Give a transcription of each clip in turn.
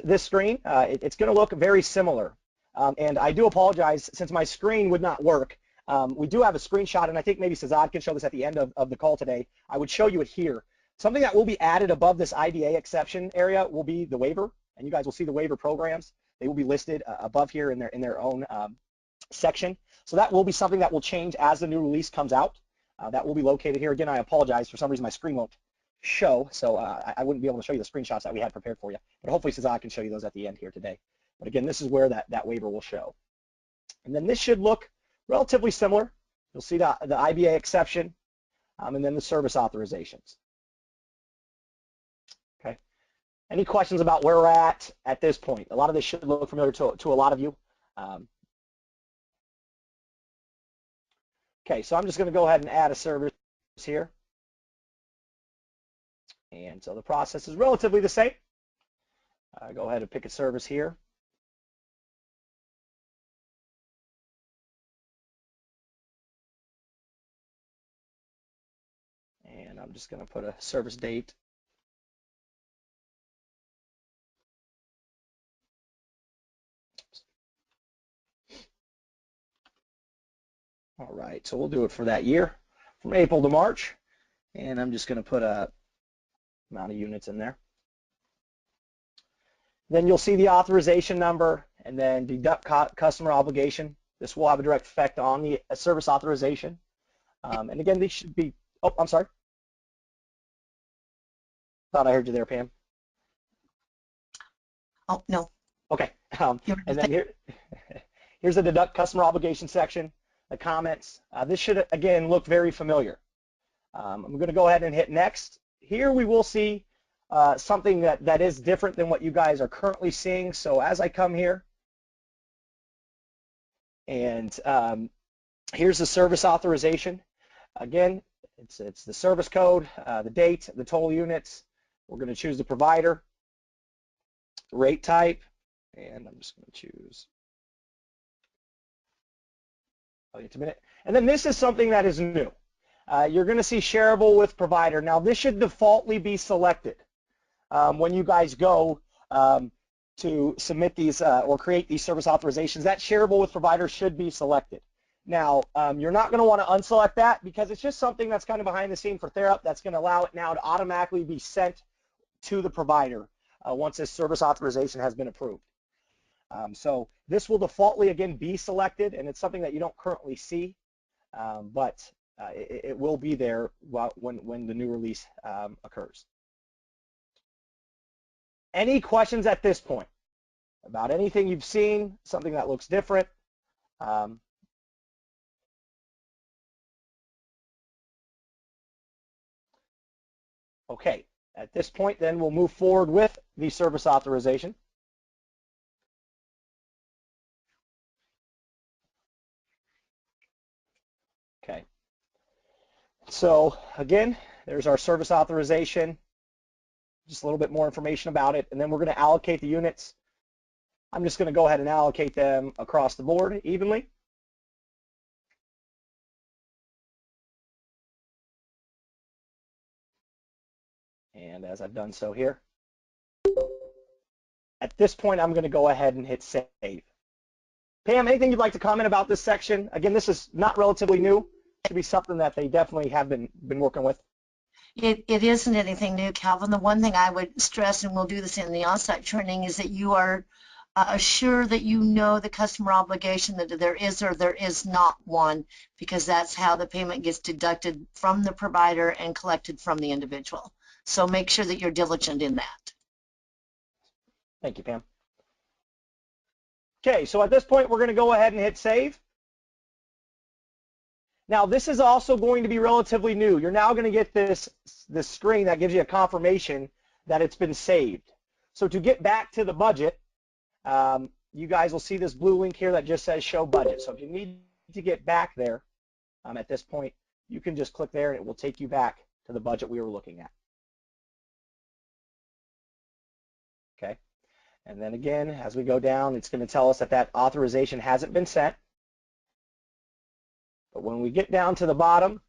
this screen, it's going to look very similar. And I do apologize, since my screen would not work. We do have a screenshot, and I think maybe Sazad can show this at the end of the call today. I would show you it here. Something that will be added above this IBA exception area will be the waiver, and you guys will see the waiver programs. They will be listed above here in their own section. So that will be something that will change as the new release comes out. That will be located here. Again, I apologize. For some reason, my screen won't show, so I wouldn't be able to show you the screenshots that we had prepared for you. But hopefully, Sazad can show you those at the end here today. But again, this is where that waiver will show. And then this should look relatively similar. You'll see the IBA exception, and then the service authorizations. Okay. Any questions about where we're at this point? A lot of this should look familiar to a lot of you. Okay, so I'm just going to go ahead and add a service here. And so the process is relatively the same. Go ahead and pick a service here. And I'm just going to put a service date. All right, so we'll do it for that year, from April to March. And I'm just going to put a amount of units in there. Then you'll see the authorization number and then deduct customer obligation. This will have a direct effect on the service authorization. And again, these should be, oh, I'm sorry. Thought I heard you there, Pam. Oh, no. Okay. And then here's the deduct customer obligation section, the comments. This should, again, look very familiar. I'm going to go ahead and hit next. Here we will see something that is different than what you guys are currently seeing. So as I come here, and here's the service authorization. Again, it's the service code, the date, the total units. We're going to choose the provider, rate type, and I'm just going to choose. I'll get to a minute. And then this is something that is new. You're going to see shareable with provider. Now this should defaultly be selected when you guys go to submit these or create these service authorizations. That shareable with provider should be selected. Now you're not going to want to unselect that because it's just something that's kind of behind the scene for Therap that's going to allow it now to automatically be sent to the provider once this service authorization has been approved. So this will defaultly again be selected, and it's something that you don't currently see, but it will be there when the new release occurs. Any questions at this point about anything you've seen, something that looks different? Okay, at this point then we'll move forward with the service authorization. Okay, so again, there's our service authorization, just a little bit more information about it, and then we're going to allocate the units. I'm just going to go ahead and allocate them across the board evenly. And as I've done so here, at this point, I'm going to go ahead and hit save. Pam, anything you'd like to comment about this section? Again, this is not relatively new. It should be something that they definitely have been working with. It isn't anything new, Calvin. The one thing I would stress, and we'll do this in the on-site training, is that you are assured that you know the customer obligation, that there is or there is not one, because that's how the payment gets deducted from the provider and collected from the individual. So make sure that you're diligent in that. Thank you, Pam. Okay, so at this point, we're going to go ahead and hit save. Now, this is also going to be relatively new. You're now going to get this screen that gives you a confirmation that it's been saved. So to get back to the budget, you guys will see this blue link here that just says show budget. So if you need to get back there at this point, you can just click there and it will take you back to the budget we were looking at. Okay, and then again, as we go down, it's going to tell us that that authorization hasn't been sent. But when we get down to the bottom,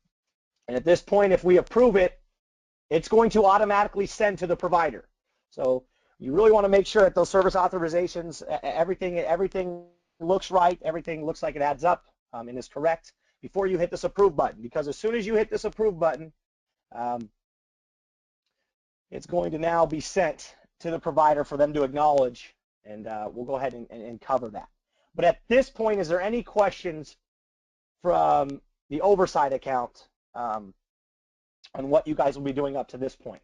and at this point, if we approve it, it's going to automatically send to the provider. So You really want to make sure that those service authorizations, everything looks right, everything looks like it adds up and is correct before you hit this approve button. Because as soon as you hit this approve button, it's going to now be sent to the provider for them to acknowledge, and we'll go ahead and cover that. But at this point, is there any questions from the oversight account on what you guys will be doing up to this point?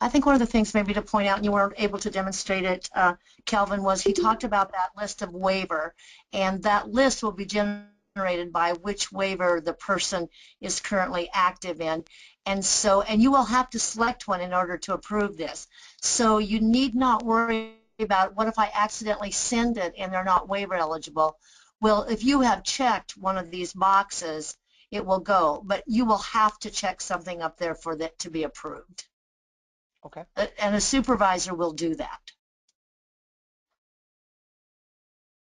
I think one of the things maybe to point out, and you weren't able to demonstrate it, Calvin, was he talked about that list of waiver, and that list will be generated by which waiver the person is currently active in. And you will have to select one in order to approve this. So you need not worry about what if I accidentally send it and they're not waiver eligible. Well, if you have checked one of these boxes, it will go, but you will have to check something up there for that to be approved. Okay. And a supervisor will do that.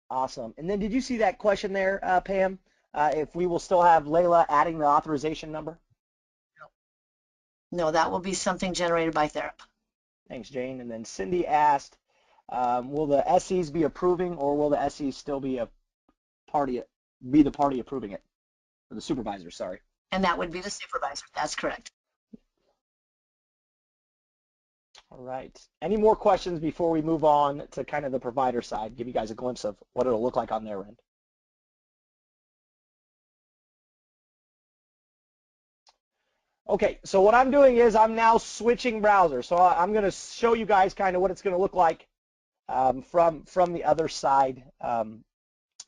Awesome. And then did you see that question there, Pam? If we will still have Layla adding the authorization number? No, that will be something generated by Therap. Thanks, Jane. And then Cindy asked, will the SEs be approving, or will the SEs still be the party approving it? Or the supervisor, sorry. And that would be the supervisor. That's correct. All right. Any more questions before we move on to kind of the provider side? Give you guys a glimpse of what it'll look like on their end. Okay, so what I'm doing is I'm now switching browsers. So I'm going to show you guys kind of what it's going to look like from the other side, from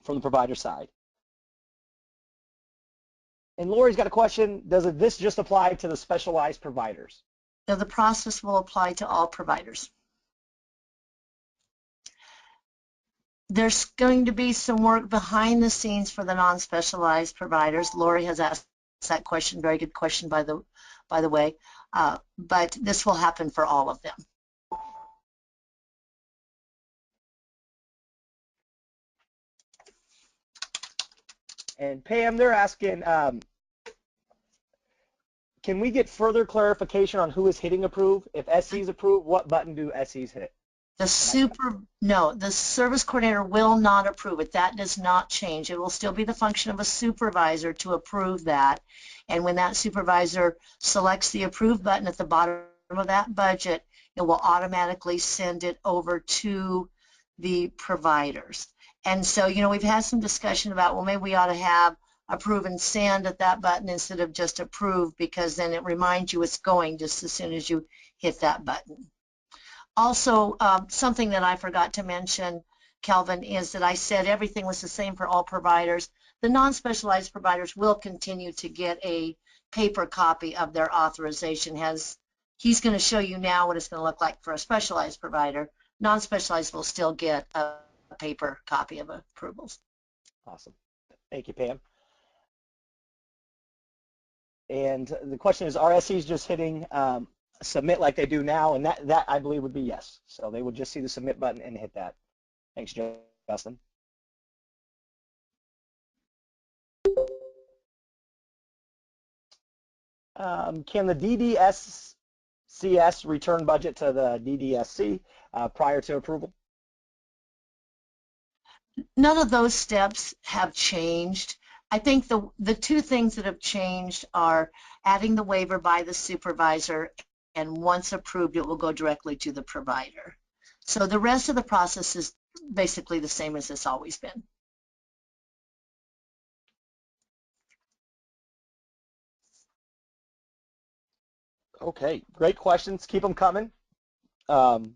the provider side. And Lori's got a question. Does this just apply to the specialized providers? So the process will apply to all providers. There's going to be some work behind the scenes for the non-specialized providers. Lori has asked that question. Very good question, by the way. But this will happen for all of them. And Pam, they're asking, can we get further clarification on who is hitting approve? If SEs approve, what button do SEs hit? The service coordinator will not approve it. That does not change. It will still be the function of a supervisor to approve that. And when that supervisor selects the approve button at the bottom of that budget, it will automatically send it over to the providers. And so, we've had some discussion about, well, maybe we ought to have approve and send at that button instead of just approve, because then it reminds you it's going just as soon as you hit that button. Also, something that I forgot to mention, Calvin, is that I said everything was the same for all providers. The non-specialized providers will continue to get a paper copy of their authorization. He's going to show you now what it's going to look like for a specialized provider. Non-specialized will still get a paper copy of approvals. Awesome. Thank you, Pam. And the question is, are SEs just hitting submit like they do now? And that I believe would be yes. So they would just see the submit button and hit that. Thanks, Justin. Can the DDSCS return budget to the DDSC prior to approval? None of those steps have changed. I think the two things that have changed are adding the waiver by the supervisor, and once approved, it will go directly to the provider. So the rest of the process is basically the same as it's always been. Okay, great questions. Keep them coming. We're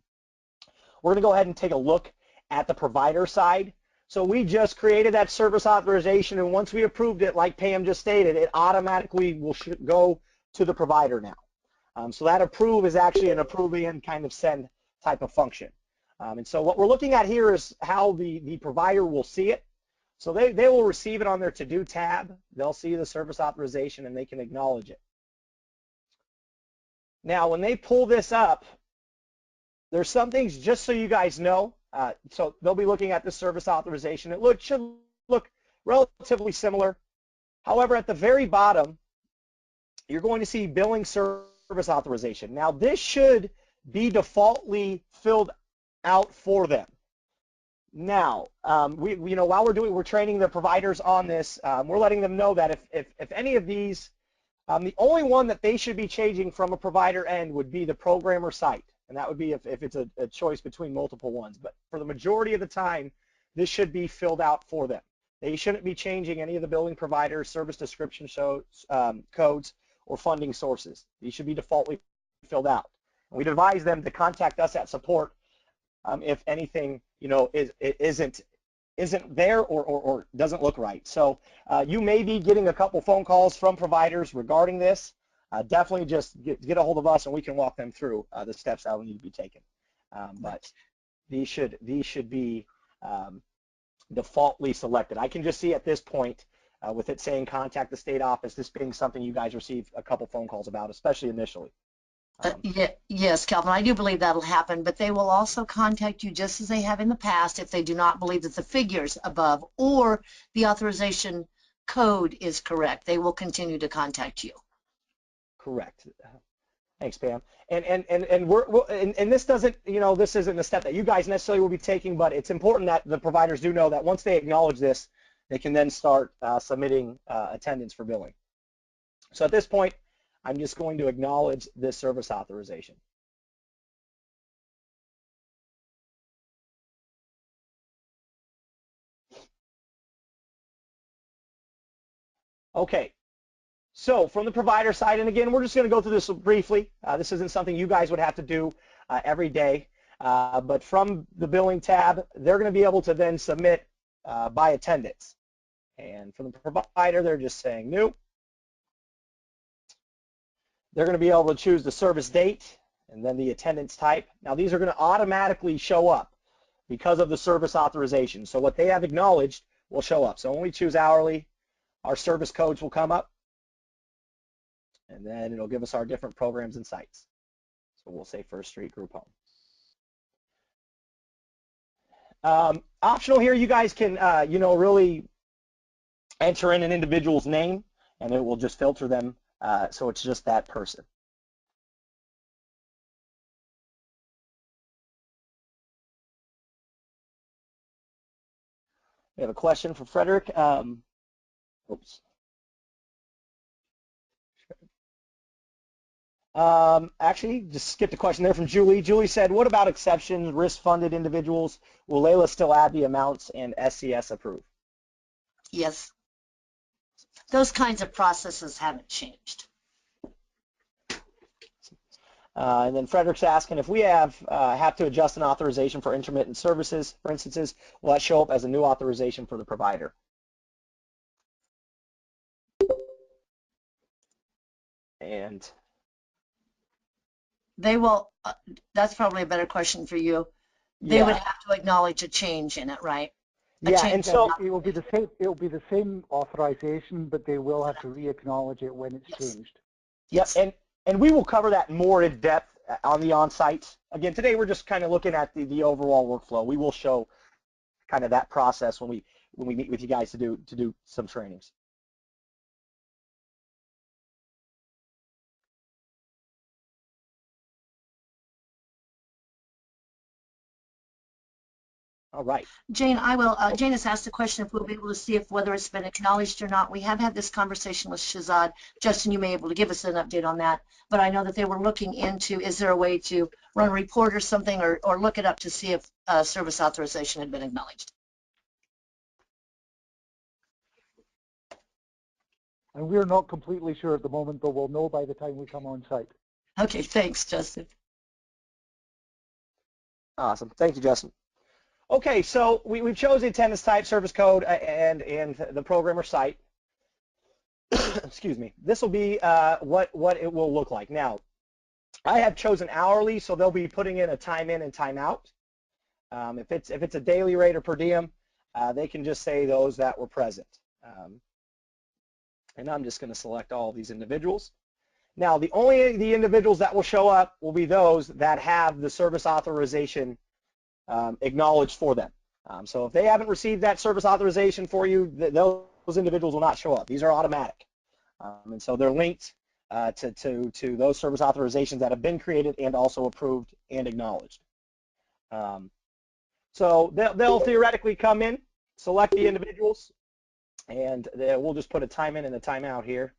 going to go ahead and take a look at the provider side. So we just created that service authorization, and once we approved it, like Pam just stated, it automatically will go to the provider now. So that approve is actually an approve and kind of send type of function. And so what we're looking at here is how the provider will see it. So they will receive it on their to-do tab. They'll see the service authorization, and they can acknowledge it. Now, when they pull this up, there's some things, just so you guys know, so they'll be looking at the service authorization. It should look relatively similar. However, at the very bottom, you're going to see billing service service authorization. Now, this should be defaultly filled out for them. Now, while we're training the providers on this, we're letting them know that if any of these, the only one that they should be changing from a provider end would be the programmer site, and that would be if it's a choice between multiple ones. But for the majority of the time, this should be filled out for them. They shouldn't be changing any of the billing providers, service description codes, or funding sources. These should be defaultly filled out. And we'd advise them to contact us at support if anything, isn't there or doesn't look right. So you may be getting a couple phone calls from providers regarding this. Definitely just get a hold of us and we can walk them through the steps that will need to be taken. But these should be defaultly selected. I can just see at this point with it saying contact the state office, this being something you guys receive a couple phone calls about, especially initially. Yes, Calvin, I do believe that'll happen, but they will also contact you just as they have in the past if they do not believe that the figures above or the authorization code is correct. They will continue to contact you. Correct. Thanks, Pam. And this doesn't, this isn't a step that you guys necessarily will be taking, but it's important that the providers do know that once they acknowledge this, they can then start submitting attendance for billing. So at this point, I'm just going to acknowledge this service authorization. Okay, so from the provider side, and again, we're just going to go through this briefly. This isn't something you guys would have to do every day, but from the billing tab, they're going to be able to then submit by attendance. And from the provider, they're just saying new. They're going to be able to choose the service date and then the attendance type. Now, these are going to automatically show up because of the service authorization. So what they have acknowledged will show up. So when we choose hourly, our service codes will come up, and then it'll give us our different programs and sites. So we'll say First Street Group Home. Optional here, you guys can, really enter in an individual's name, and it will just filter them so it's just that person. We have a question for Frederick. Oops. Actually, just skipped a question there from Julie. Julie said, what about exceptions, risk-funded individuals? Will Layla still add the amounts and SCS approve? Yes. Those kinds of processes haven't changed. And then Frederick's asking if we have to adjust an authorization for intermittent services, for instances, will that show up as a new authorization for the provider? And they will, that's probably a better question for you. They would have to acknowledge a change in it, right? Yeah, and so it will be the same. It will be the same authorization, but they will have to re-acknowledge it when it's changed. Yes, and we will cover that more in depth on the on-site. Again, today we're just kind of looking at the overall workflow. We will show kind of that process when we meet with you guys to do some trainings. All right. Jane, Jane has asked the question if we'll be able to see whether it's been acknowledged or not. We have had this conversation with Shazad. Justin, you may be able to give us an update on that. But I know that they were looking into, is there a way to run a report or something or look it up to see if service authorization had been acknowledged? And we're not completely sure at the moment, but we'll know by the time we come on site. Okay, thanks, Justin. Awesome. Thank you, Justin. Okay, so we've chosen the attendance type, service code, and the programmer site. Excuse me. This will be what it will look like. Now, I have chosen hourly, so they'll be putting in a time in and time out. If it's a daily rate or per diem, they can just say those that were present. And I'm just going to select all of these individuals. Now, the individuals that will show up will be those that have the service authorization acknowledged for them. So if they haven't received that service authorization for you, those individuals will not show up. These are automatic. And so they're linked to those service authorizations that have been created and also approved and acknowledged. So they'll theoretically come in, select the individuals, and we'll just put a time in and a time out here.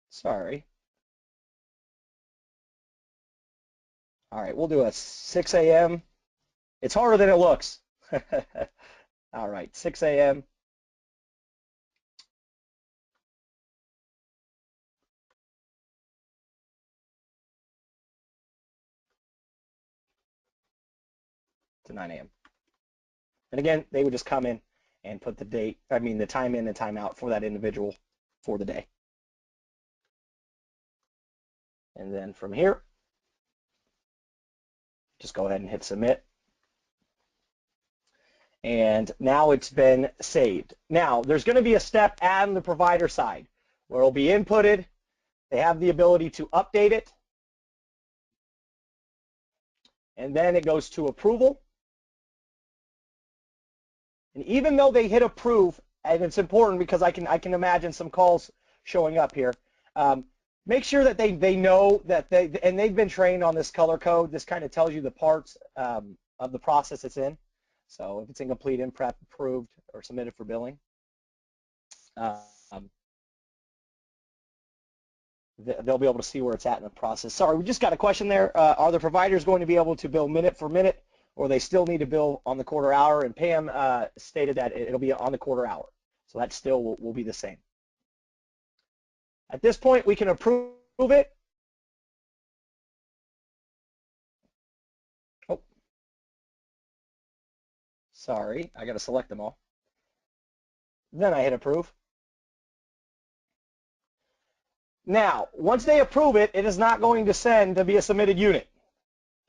Sorry. All right, we'll do a 6 a.m. It's harder than it looks. All right, 6 a.m. to 9 a.m. And again, they would just come in and put the time in and time out for that individual for the day. And then from here, just go ahead and hit submit. And now it's been saved. Now, there's going to be a step on the provider side where it'll be inputted. They have the ability to update it. And then it goes to approval. And even though they hit approve, and it's important because I can imagine some calls showing up here, make sure that they know that they've been trained on this color code. This kind of tells you the parts of the process it's in. So if it's incomplete, imprep, approved, or submitted for billing, they'll be able to see where it's at in the process. Sorry, we just got a question there. Are the providers going to be able to bill minute for minute, or they still need to bill on the quarter hour? And Pam stated that it'll be on the quarter hour. So that still will be the same. At this point, we can approve it. Oh, sorry, I got to select them all. Then I hit approve. Now, once they approve it, it is not going to send to be a submitted unit.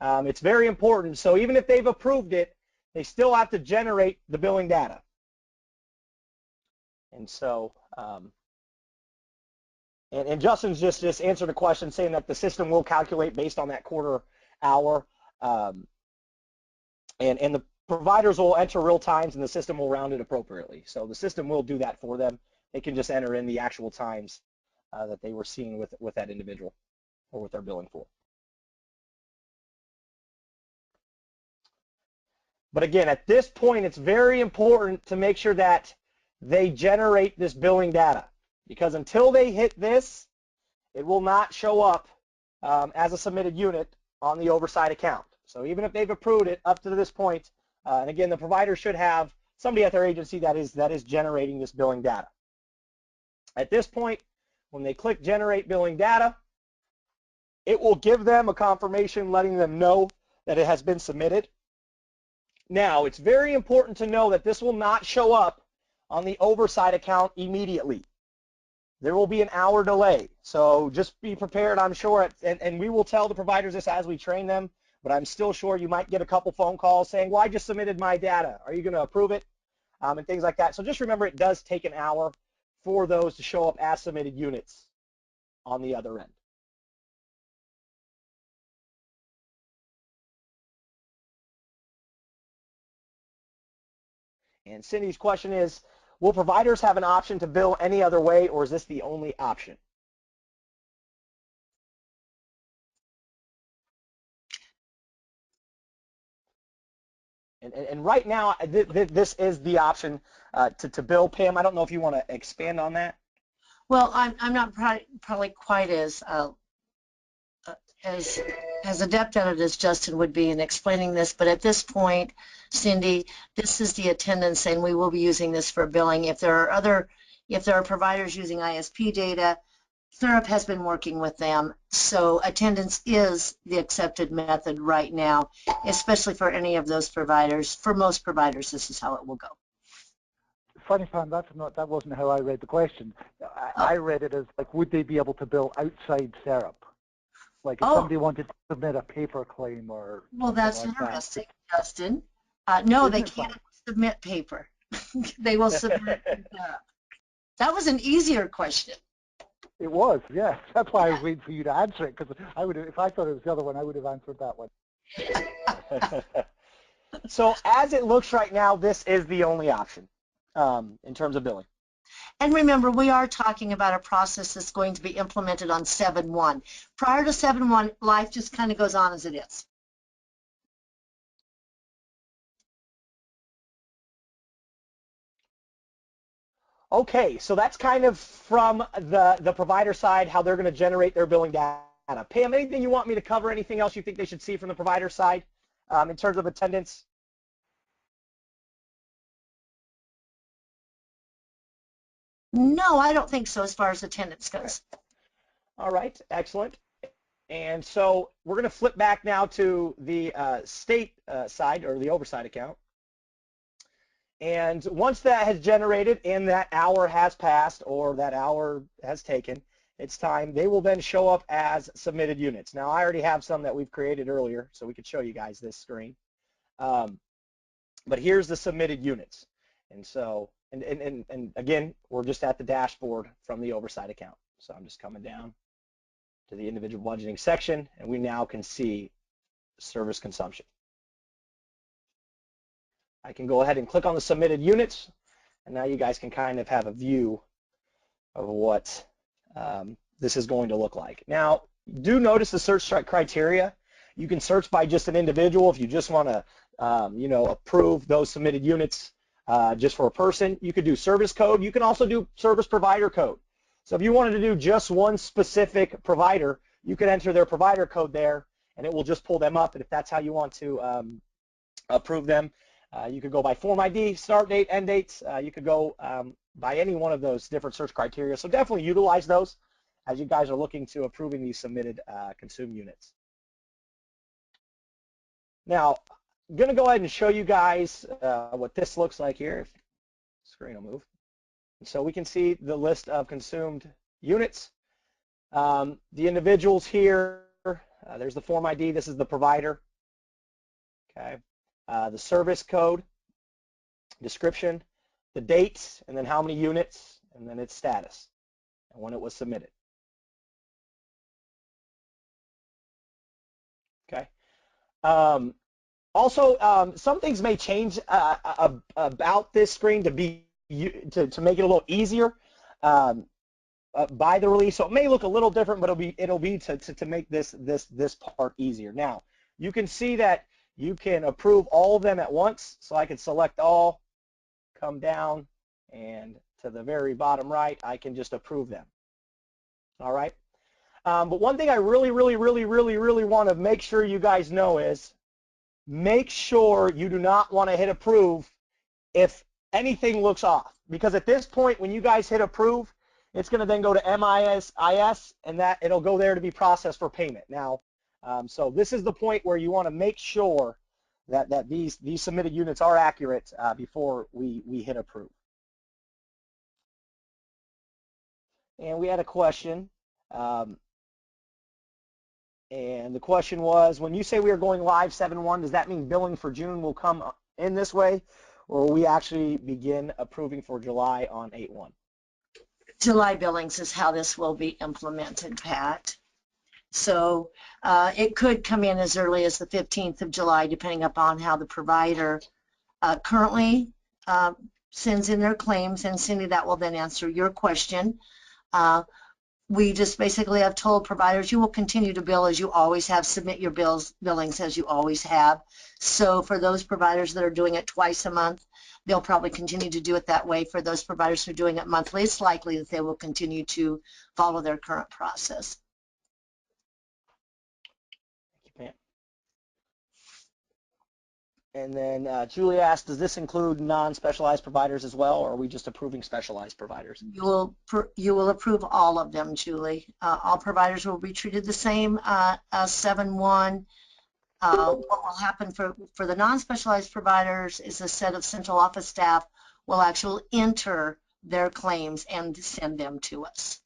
It's very important. So even if they've approved it, they still have to generate the billing data. And so, and Justin's just answered a question saying that the system will calculate based on that quarter hour, and the providers will enter real times, and the system will round it appropriately. So the system will do that for them. They can just enter in the actual times that they were seeing with that individual or with their billing for. But again, at this point, it's very important to make sure that they generate this billing data, because until they hit this, it will not show up as a submitted unit on the oversight account. So even if they've approved it up to this point, and again, the provider should have somebody at their agency that is generating this billing data. At this point, when they click generate billing data, it will give them a confirmation letting them know that it has been submitted. Now, it's very important to know that this will not show up on the oversight account immediately. There will be an hour delay. So just be prepared, I'm sure, and we will tell the providers this as we train them, but I'm still sure you might get a couple phone calls saying, well, I just submitted my data. Are you going to approve it? And things like that. So just remember, it does take an hour for those to show up as submitted units on the other end. And Cindy's question is, will providers have an option to bill any other way, or is this the only option? And right now, this is the option to bill. Pam, I don't know if you want to expand on that. Well, I'm not probably quite as adept at it as Justin would be in explaining this, but at this point, Cindy, this is the attendance, and we will be using this for billing. If there are providers using ISP data, Therap has been working with them, so attendance is the accepted method right now, especially for any of those providers. For most providers, this is how it will go. Funny, Pam, that wasn't how I read the question. I read it as, like, would they be able to bill outside Therap? Like if somebody wanted to submit a paper claim or well, that's like interesting, that. Justin. No, Isn't they can't submit paper. They will submit it to Therap. That was an easier question. It was, yes. That's why I was waiting for you to answer it, because I would, if I thought it was the other one, I would have answered that one. So as it looks right now, this is the only option in terms of billing. And remember, we are talking about a process that's going to be implemented on 7/1. Prior to 7/1, life just kind of goes on as it is. Okay, so that's kind of from the provider side, how they're going to generate their billing data. Pam, anything you want me to cover? Anything else you think they should see from the provider side in terms of attendance? No, I don't think so as far as attendance goes. All right, excellent. And so we're going to flip back now to the state side, or the oversight account. And once that has generated and that hour has passed, or that hour has taken, it's time. They will then show up as submitted units. Now, I already have some that we've created earlier, so we could show you guys this screen. But here's the submitted units. And so, and again, we're just at the dashboard from the oversight account. So I'm just coming down to the individual budgeting section, and we now can see service consumption. I can go ahead and click on the submitted units, and now you guys can kind of have a view of what this is going to look like. Now, do notice the search criteria. You can search by just an individual if you just want to, approve those submitted units just for a person. You could do service code. You can also do service provider code. So if you wanted to do just one specific provider, you could enter their provider code there, and it will just pull them up. And if that's how you want to approve them, you could go by form ID, start date, end dates. You could go by any one of those different search criteria. So definitely utilize those as you guys are looking to approving these submitted consumed units. Now, I'm going to go ahead and show you guys what this looks like here. If the screen will move. So we can see the list of consumed units. The individuals here, there's the form ID. This is the provider. Okay. The service code, description, the dates, and then how many units, and then its status, and when it was submitted. Okay. Also, some things may change about this screen to make it a little easier by the release. So it may look a little different, but it'll be to make this part easier. Now, you can see that you can approve all of them at once. So I can select all, come down, and to the very bottom right, I can just approve them. All right. But one thing I really want to make sure you guys know is make sure you do not want to hit approve if anything looks off. Because at this point, when you guys hit approve, it's going to then go to MIS, and that it'll go there to be processed for payment. Now, so this is the point where you want to make sure that these submitted units are accurate before we hit approve. And we had a question, and the question was, when you say we are going live 7/1, does that mean billing for June will come in this way, or will we actually begin approving for July on 8/1? July billings is how this will be implemented, Pat. So it could come in as early as the 15th of July, depending upon how the provider currently sends in their claims. And Cindy, that will then answer your question. We just basically have told providers you will continue to bill as you always have, submit your billings as you always have. So for those providers that are doing it twice a month, they'll probably continue to do it that way. For those providers who are doing it monthly, it's likely that they will continue to follow their current process. And then Julie asked, does this include non-specialized providers as well, or are we just approving specialized providers? You will approve all of them, Julie. All providers will be treated the same as 7/1. What will happen for the non-specialized providers is a set of central office staff will actually enter their claims and send them to us.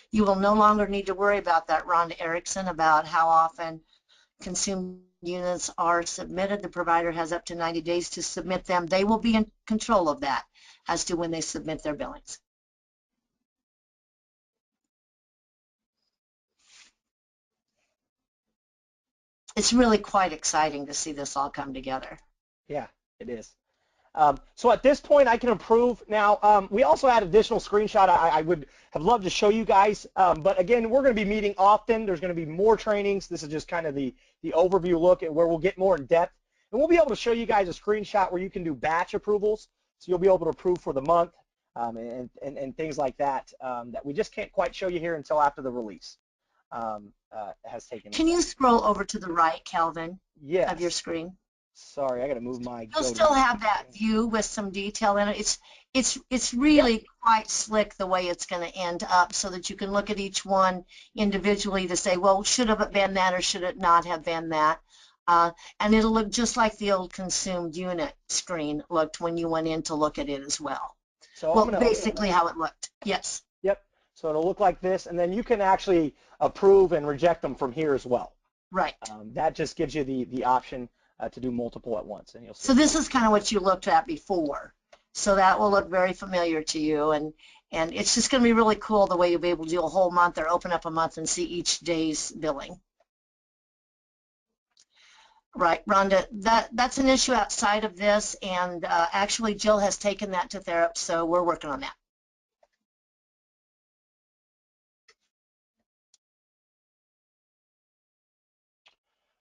You will no longer need to worry about that, Rhonda Erickson, about how often consumed units are submitted. The provider has up to 90 days to submit them. They will be in control of that as to when they submit their billings. it's really quite exciting to see this all come together. Yeah, it is. So at this point, I can approve. Now, we also had additional screenshot I would have loved to show you guys, but again, we're going to be meeting often. There's going to be more trainings. This is just kind of the overview look at where we'll get more in depth. And we'll be able to show you guys a screenshot where you can do batch approvals. So you'll be able to approve for the month and things like that that we just can't quite show you here until after the release has taken Can you scroll over to the right, Calvin, Yes. of your screen? Sorry, I got to move my. You'll still have that view with some detail in it. It's really quite slick the way it's going to end up, so that you can look at each one individually to say, well, should have it been that or should it not have been that? And it'll look just like the old consumed unit screen looked when you went in to look at it as well. So well, basically how it looked. Yes. Yep. So it'll look like this, and then you can actually approve and reject them from here as well. Right. That just gives you the option to do multiple at once, and you'll see. So this is kind of what you looked at before. So that will look very familiar to you, and it's just going to be really cool the way you'll be able to do a whole month or open up a month and see each day's billing. Right, Rhonda, that's an issue outside of this, and actually Jill has taken that to Therap, so we're working on that.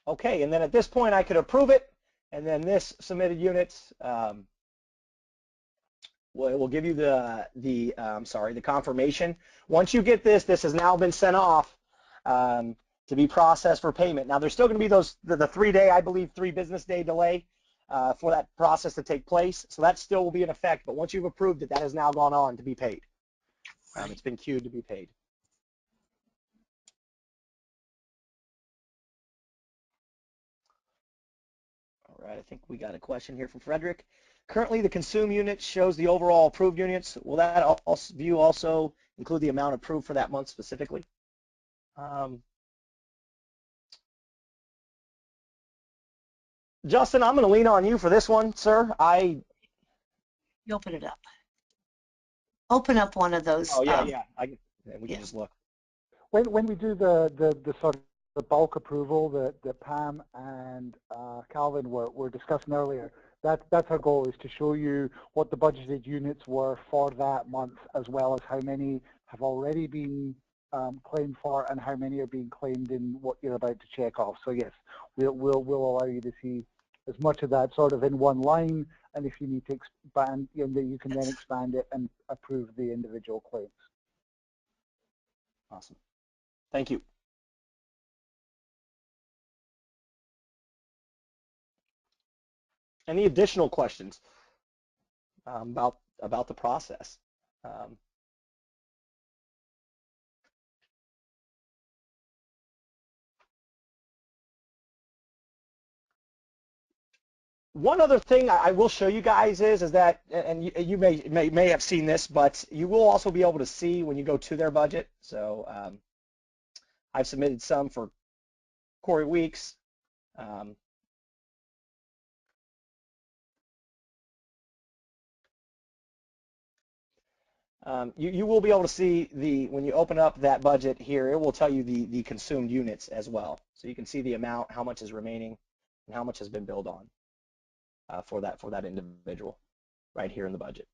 Okay, and then at this point I could approve it, and then this submitted units will give you the confirmation. Once you get this has now been sent off to be processed for payment. Now there's still going to be the 3-day, I believe 3 business day delay for that process to take place, so that still will be in effect. But once you've approved it, that has now gone on to be paid. It's been queued to be paid. All right, I think we got a question here from Frederick. Currently, the consume unit shows the overall approved units. Will that view also include the amount approved for that month specifically? Justin, I'm going to lean on you for this one, sir. You open it up. Open up one of those. Oh, yeah. We can just look. When we do the sort of the bulk approval that Pam and Calvin were discussing earlier, that's our goal, is to show you what the budgeted units were for that month, as well as how many have already been claimed for and how many are being claimed in what you're about to check off. So yes, we'll allow you to see as much of that sort of in one line, and if you need to expand, you can then expand it and approve the individual claims. Awesome. Thank you. Any additional questions about the process? One other thing I will show you guys is that, and you may have seen this, but you will also be able to see when you go to their budget. So I've submitted some for Corey Weeks. You will be able to see when you open up that budget here, it will tell you the consumed units as well. So you can see the amount, how much is remaining, and how much has been billed on for that individual right here in the budget.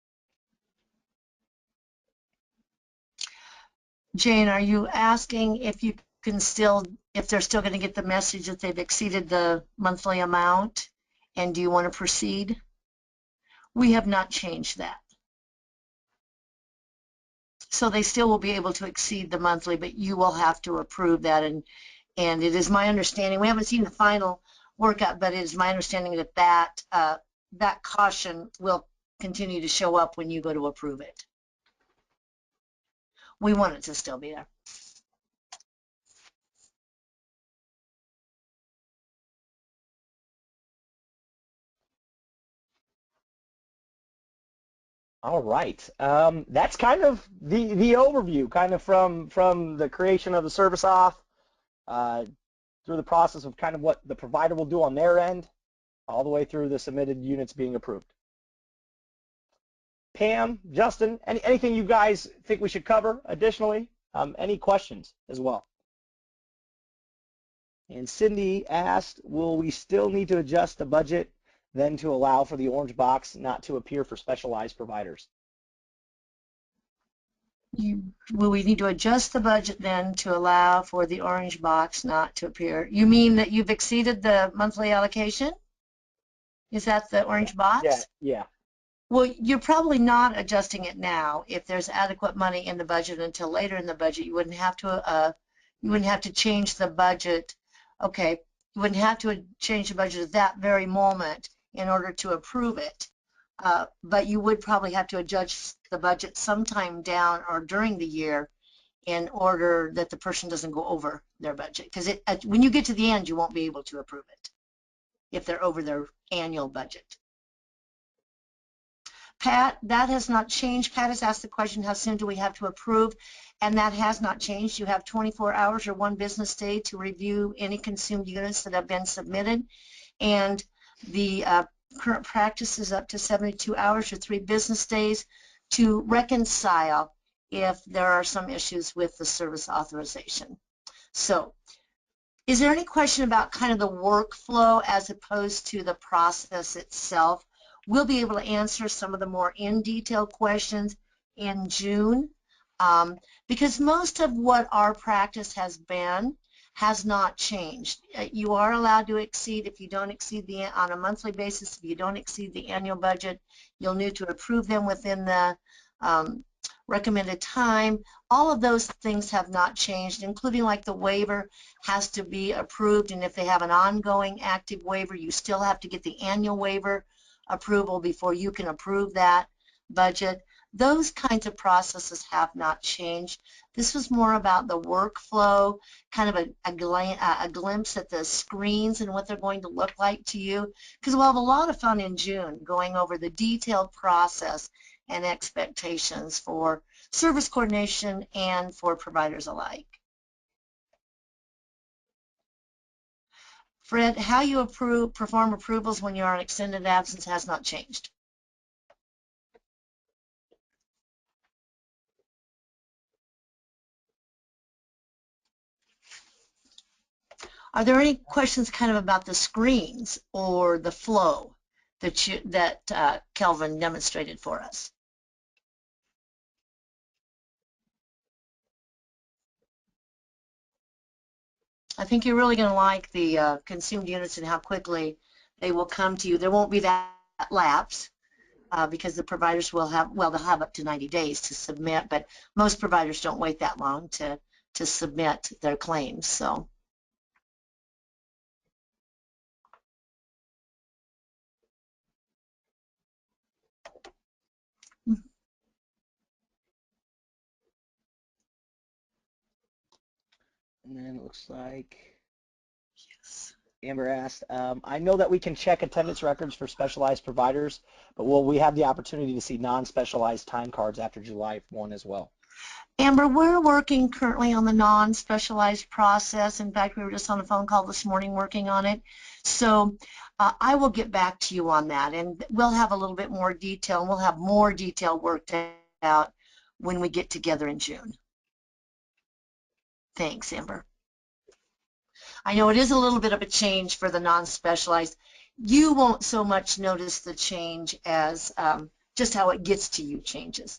Jane, are you asking if you can still, if they're still going to get the message that they've exceeded the monthly amount, and do you want to proceed? We have not changed that. So they still will be able to exceed the monthly, but you will have to approve that. And it is my understanding, we haven't seen the final workup, but it is my understanding that that caution will continue to show up when you go to approve it. We want it to still be there. All right, that's kind of the overview, kind of from the creation of the service off through the process of kind of what the provider will do on their end, all the way through the submitted units being approved. Pam, Justin, anything you guys think we should cover additionally? Any questions as well? And Cindy asked, will we still need to adjust the budget then to allow for the orange box not to appear for specialized providers? Will we need to adjust the budget then to allow for the orange box not to appear? You mean that you've exceeded the monthly allocation? Is that the orange box? Yeah. Well, you're probably not adjusting it now. If there's adequate money in the budget until later in the budget, you wouldn't have to change the budget. Okay, you wouldn't have to change the budget at that very moment in order to approve it. But you would probably have to adjust the budget sometime down or during the year in order that the person doesn't go over their budget. Because when you get to the end, you won't be able to approve it if they're over their annual budget. Pat, that has not changed. Pat has asked the question, how soon do we have to approve? And that has not changed. You have 24 hours or 1 business day to review any consumed units that have been submitted. And the current practice is up to 72 hours or 3 business days to reconcile if there are some issues with the service authorization. So, is there any question about kind of the workflow as opposed to the process itself? We'll be able to answer some of the more in-detail questions in June because most of what our practice has been has not changed. You are allowed to exceed, if you don't exceed on a monthly basis, if you don't exceed the annual budget, you'll need to approve them within the recommended time. All of those things have not changed, including like the waiver has to be approved, and if they have an ongoing active waiver, you still have to get the annual waiver approval before you can approve that budget. Those kinds of processes have not changed. This was more about the workflow, kind of a glimpse at the screens and what they're going to look like to you, because we'll have a lot of fun in June going over the detailed process and expectations for service coordination and for providers alike. Fred, how you perform approvals when you're on extended absence has not changed. Are there any questions kind of about the screens or the flow that Kelvin demonstrated for us? I think you're really going to like the consumed units and how quickly they will come to you. There won't be that lapse because the providers will have, well, they'll have up to 90 days to submit, but most providers don't wait that long to submit their claims. So. And then it looks like Amber asked, I know that we can check attendance records for specialized providers, but will we have the opportunity to see non-specialized time cards after July 1 as well? Amber, we're working currently on the non-specialized process. In fact, we were just on a phone call this morning working on it. So I will get back to you on that, and we'll have a little bit more detail, and we'll have more detail worked out when we get together in June. Thanks, Amber. I know it is a little bit of a change for the non-specialized. You won't so much notice the change as just how it gets to you changes.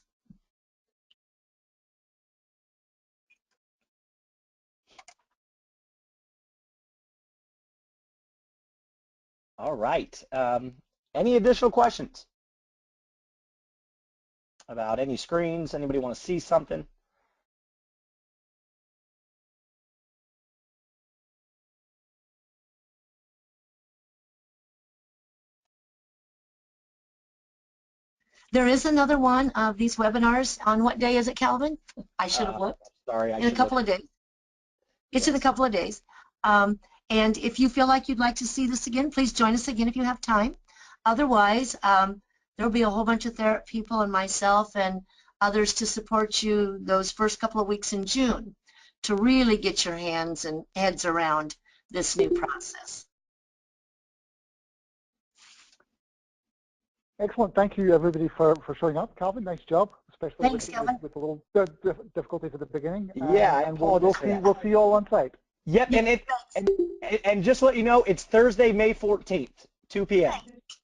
All right. Any additional questions about any screens? Anybody want to see something? There is another one of these webinars. On what day is it, Calvin? I should have looked. Sorry, in a couple of days. It's in a couple of days. And if you feel like you'd like to see this again, please join us again if you have time. Otherwise, there'll be a whole bunch of Therap people and myself and others to support you those first couple of weeks in June to really get your hands and heads around this new process. Excellent. Thank you, everybody, for showing up. Calvin, nice job, especially Thanks, Calvin. with a little difficulties at the beginning. Yeah, and we'll see you all on site. Yep, and just to let you know, it's Thursday, May 14th, 2 p.m.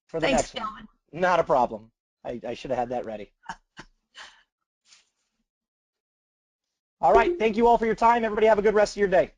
for the Thanks, next one. Calvin. Not a problem. I should have had that ready. All right. Thank you all for your time. Everybody have a good rest of your day.